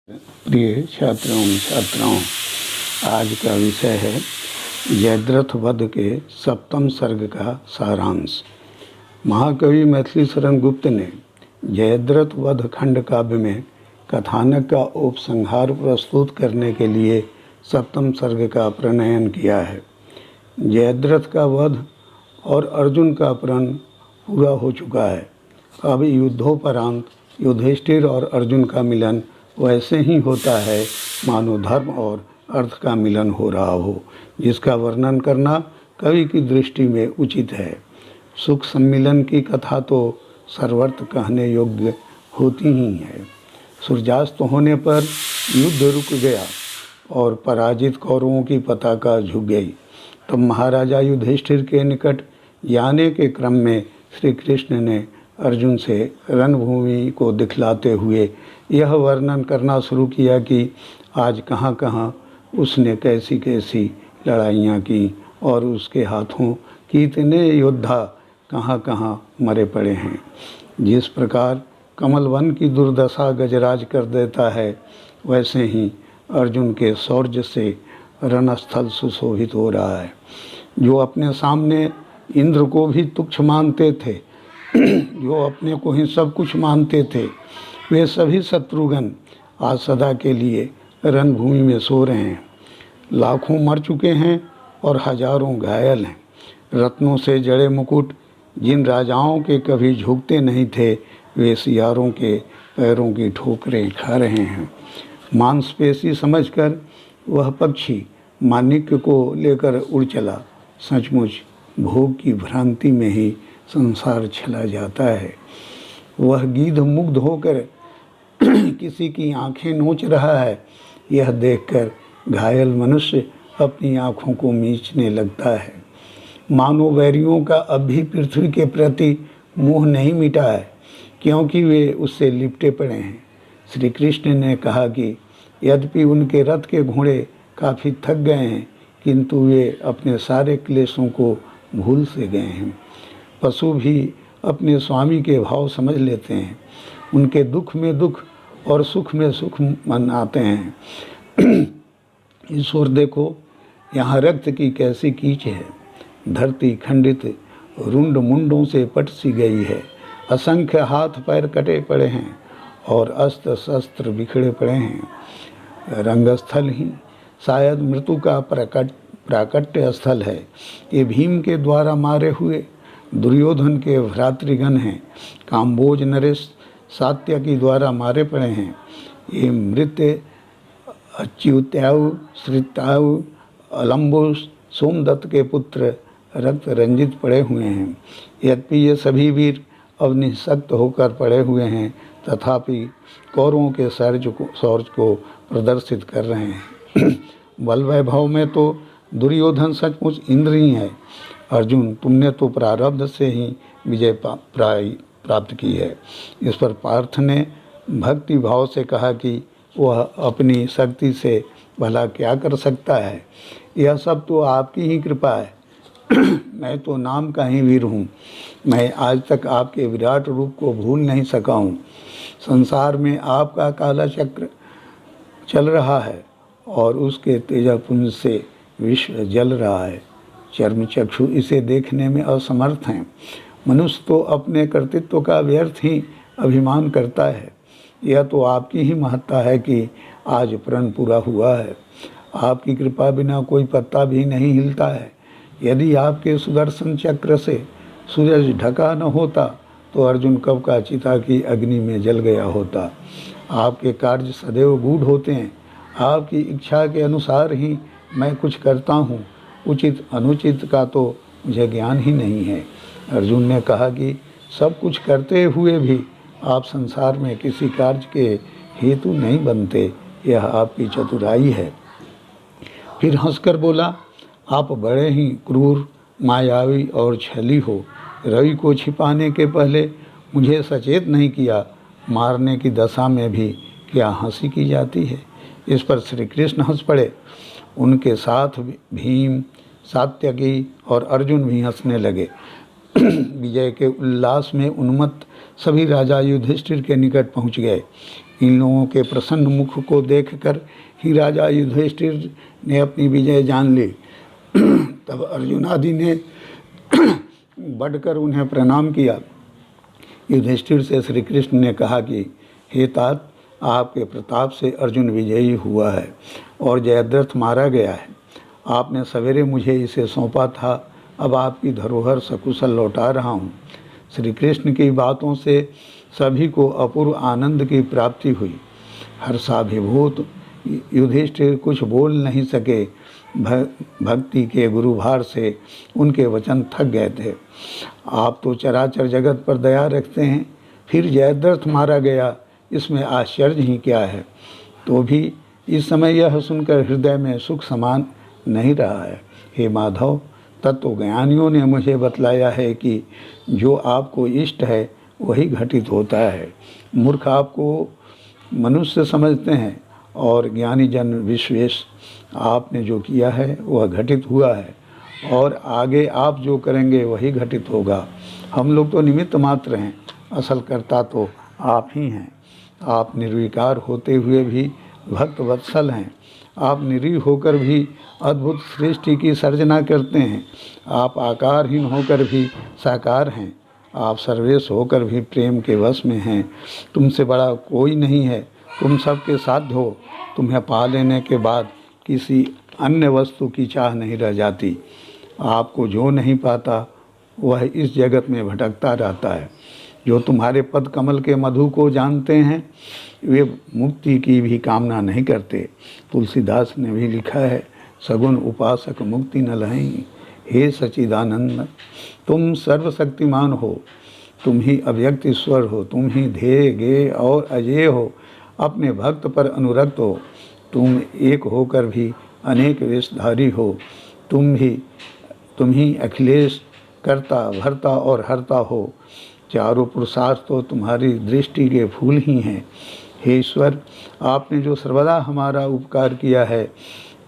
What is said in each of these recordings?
प्रिय छात्राओं, आज का विषय है जयद्रथ वध के सप्तम सर्ग का सारांश। महाकवि मैथिली शरण गुप्त ने जयद्रथ वध खंड काव्य में कथानक का उपसंहार प्रस्तुत करने के लिए सप्तम सर्ग का प्रणयन किया है। जयद्रथ का वध और अर्जुन का अपहरण पूरा हो चुका है। अब युद्धोपरांत युधिष्ठिर और अर्जुन का मिलन वैसे ही होता है मानो धर्म और अर्थ का मिलन हो रहा हो, जिसका वर्णन करना कवि की दृष्टि में उचित है। सुख सम्मिलन की कथा तो सर्वत्र कहने योग्य होती ही है। सूर्यास्त होने पर युद्ध रुक गया और पराजित कौरवों की पताका झुक गई। तब महाराजा युधिष्ठिर के निकट जाने के क्रम में श्री कृष्ण ने अर्जुन से रणभूमि को दिखलाते हुए यह वर्णन करना शुरू किया कि आज कहाँ कहाँ उसने कैसी कैसी लड़ाइयाँ की और उसके हाथों कितने योद्धा कहाँ कहाँ मरे पड़े हैं। जिस प्रकार कमल वन की दुर्दशा गजराज कर देता है, वैसे ही अर्जुन के शौर्य से रणस्थल सुशोभित हो रहा है। जो अपने सामने इंद्र को भी तुच्छ मानते थे, जो अपने को ही सब कुछ मानते थे, वे सभी शत्रुघ्न आज सदा के लिए रणभूमि में सो रहे हैं। लाखों मर चुके हैं और हजारों घायल हैं। रत्नों से जड़े मुकुट जिन राजाओं के कभी झुकते नहीं थे, वे सियारों के पैरों की ठोकरें खा रहे हैं। मांसपेशी समझकर वह पक्षी माणिक्य को लेकर उड़ चला। सचमुच भोग की भ्रांति में ही संसार चला जाता है। वह गीध मुग्ध होकर किसी की आंखें नोच रहा है, यह देखकर घायल मनुष्य अपनी आंखों को मींचने लगता है। मानो वैरियों का अब भी पृथ्वी के प्रति मोह नहीं मिटा है, क्योंकि वे उससे लिपटे पड़े हैं। श्री कृष्ण ने कहा कि यद्यपि उनके रथ के घोड़े काफ़ी थक गए हैं, किंतु वे अपने सारे क्लेशों को भूल से गए हैं। पशु भी अपने स्वामी के भाव समझ लेते हैं। उनके दुख में दुख और सुख में सुख मनाते हैं। ईश्वर देखो, यहाँ रक्त की कैसी कीच है। धरती खंडित रुंड मुंडों से पट सी गई है। असंख्य हाथ पैर कटे पड़े हैं और अस्त्र शस्त्र बिखरे पड़े हैं। रंगस्थल ही शायद मृत्यु का प्राकट्य स्थल है। ये भीम के द्वारा मारे हुए दुर्योधन के भ्रातृगण हैं। काम्बोज नरेश सात्यकी द्वारा मारे पड़े हैं। ये मृत्य अच्युत्यायु श्रितायु अलम्बुस सोमदत्त के पुत्र रक्त रंजित पड़े हुए हैं। यद्यपि ये सभी वीर अब निःशक्त होकर पड़े हुए हैं, तथापि कौरवों के शौर्य को प्रदर्शित कर रहे हैं। बल वैभव में तो दुर्योधन सचमुच इंद्र ही है। अर्जुन, तुमने तो प्रारब्ध से ही विजय प्राप्त की है। इस पर पार्थ ने भक्ति भाव से कहा कि वह अपनी शक्ति से भला क्या कर सकता है। यह सब तो आपकी ही कृपा है। मैं तो नाम का ही वीर हूँ। मैं आज तक आपके विराट रूप को भूल नहीं सका हूँ। संसार में आपका काला चक्र चल रहा है और उसके तेजपुंज से विश्व जल रहा है। चर्म चक्षु इसे देखने में असमर्थ हैं। मनुष्य तो अपने कर्तृत्व का व्यर्थ ही अभिमान करता है। यह तो आपकी ही महत्ता है कि आज प्रण पूरा हुआ है। आपकी कृपा बिना कोई पत्ता भी नहीं हिलता है। यदि आपके सुदर्शन चक्र से सूरज ढका न होता, तो अर्जुन कब का चिता की अग्नि में जल गया होता। आपके कार्य सदैव गूढ़ होते हैं। आपकी इच्छा के अनुसार ही मैं कुछ करता हूँ। उचित अनुचित का तो मुझे ज्ञान ही नहीं है। अर्जुन ने कहा कि सब कुछ करते हुए भी आप संसार में किसी कार्य के हेतु नहीं बनते, यह आपकी चतुराई है। फिर हंसकर बोला, आप बड़े ही क्रूर, मायावी और छली हो। रवि को छिपाने के पहले मुझे सचेत नहीं किया। मारने की दशा में भी क्या हंसी की जाती है। इस पर श्री कृष्ण हंस पड़े। उनके साथ भीम, सात्यकी और अर्जुन भी हंसने लगे। विजय के उल्लास में उन्मत्त सभी राजा युधिष्ठिर के निकट पहुंच गए। इन लोगों के प्रसन्न मुख को देखकर ही राजा युधिष्ठिर ने अपनी विजय जान ली। तब अर्जुन आदि ने बढ़कर उन्हें प्रणाम किया। युधिष्ठिर से श्री कृष्ण ने कहा कि हे तात, आपके प्रताप से अर्जुन विजयी हुआ है और जयद्रथ मारा गया है। आपने सवेरे मुझे इसे सौंपा था, अब आपकी धरोहर सकुशल लौटा रहा हूँ। श्री कृष्ण की बातों से सभी को अपूर्व आनंद की प्राप्ति हुई। हर्षाभिभूत युधिष्ठिर कुछ बोल नहीं सके। भक्ति के गुरुभार से उनके वचन थक गए थे। आप तो चराचर जगत पर दया रखते हैं, फिर जयद्रथ मारा गया, इसमें आश्चर्य ही क्या है। तो भी इस समय यह सुनकर हृदय में सुख समान नहीं रहा है। हे माधव, तत्वज्ञानियों ने मुझे बतलाया है कि जो आपको इष्ट है वही घटित होता है। मूर्ख आपको मनुष्य समझते हैं और ज्ञानी जन विश्वेश। आपने जो किया है वह घटित हुआ है और आगे आप जो करेंगे वही घटित होगा। हम लोग तो निमित्त मात्र हैं, असल कर्ता तो आप ही हैं। आप निर्विकार होते हुए भी भक्त वत्सल हैं। आप निरीह होकर भी अद्भुत सृष्टि की सर्जना करते हैं। आप आकारहीन होकर भी साकार हैं। आप सर्वेश होकर भी प्रेम के वश में हैं। तुमसे बड़ा कोई नहीं है, तुम सबके साध्य हो। तुम्हें पा लेने के बाद किसी अन्य वस्तु की चाह नहीं रह जाती। आपको जो नहीं पाता वह इस जगत में भटकता रहता है। जो तुम्हारे पद कमल के मधु को जानते हैं वे मुक्ति की भी कामना नहीं करते। तुलसीदास ने भी लिखा है, सगुण उपासक मुक्ति न लहें। हे सच्चिदानंद, तुम सर्वशक्तिमान हो, तुम ही अव्यक्त ईश्वर हो, तुम ही ध्येय गेय और अजेय हो, अपने भक्त पर अनुरक्त हो। तुम एक होकर भी अनेक वेशधारी हो। तुम ही अखिलेश करता भरता और हरता हो। चारों पुरुषार्थ तो तुम्हारी दृष्टि के फूल ही हैं। हे ईश्वर, आपने जो सर्वदा हमारा उपकार किया है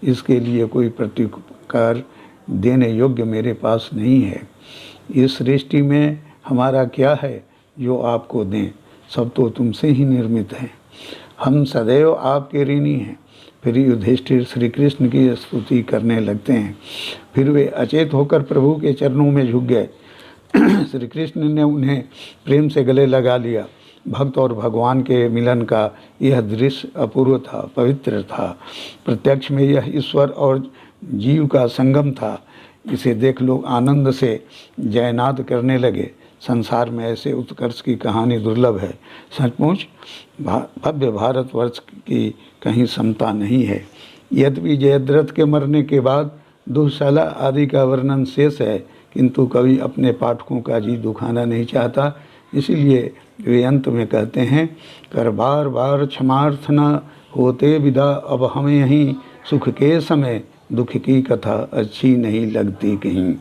इसके लिए कोई प्रत्युपकार देने योग्य मेरे पास नहीं है। इस सृष्टि में हमारा क्या है जो आपको दें, सब तो तुमसे ही निर्मित हैं। हम सदैव आपके ऋणी हैं। फिर युधिष्ठिर श्री कृष्ण की स्तुति करने लगते हैं। फिर वे अचेत होकर प्रभु के चरणों में झुक गए। श्री कृष्ण ने उन्हें प्रेम से गले लगा लिया। भक्त और भगवान के मिलन का यह दृश्य अपूर्व था, पवित्र था। प्रत्यक्ष में यह ईश्वर और जीव का संगम था। इसे देख लोग आनंद से जयनाद करने लगे। संसार में ऐसे उत्कर्ष की कहानी दुर्लभ है। सचमुच भव्य भारतवर्ष की कहीं समता नहीं है। यद्यपि जयद्रथ के मरने के बाद दुःशाला आदि का वर्णन शेष है, किंतु कवि अपने पाठकों का जी दुखाना नहीं चाहता। इसीलिए वे अंत में कहते हैं, कर बार बार क्षमार्थ न होते विदा, अब हमें यहीं सुख के समय दुख की कथा अच्छी नहीं लगती कहीं।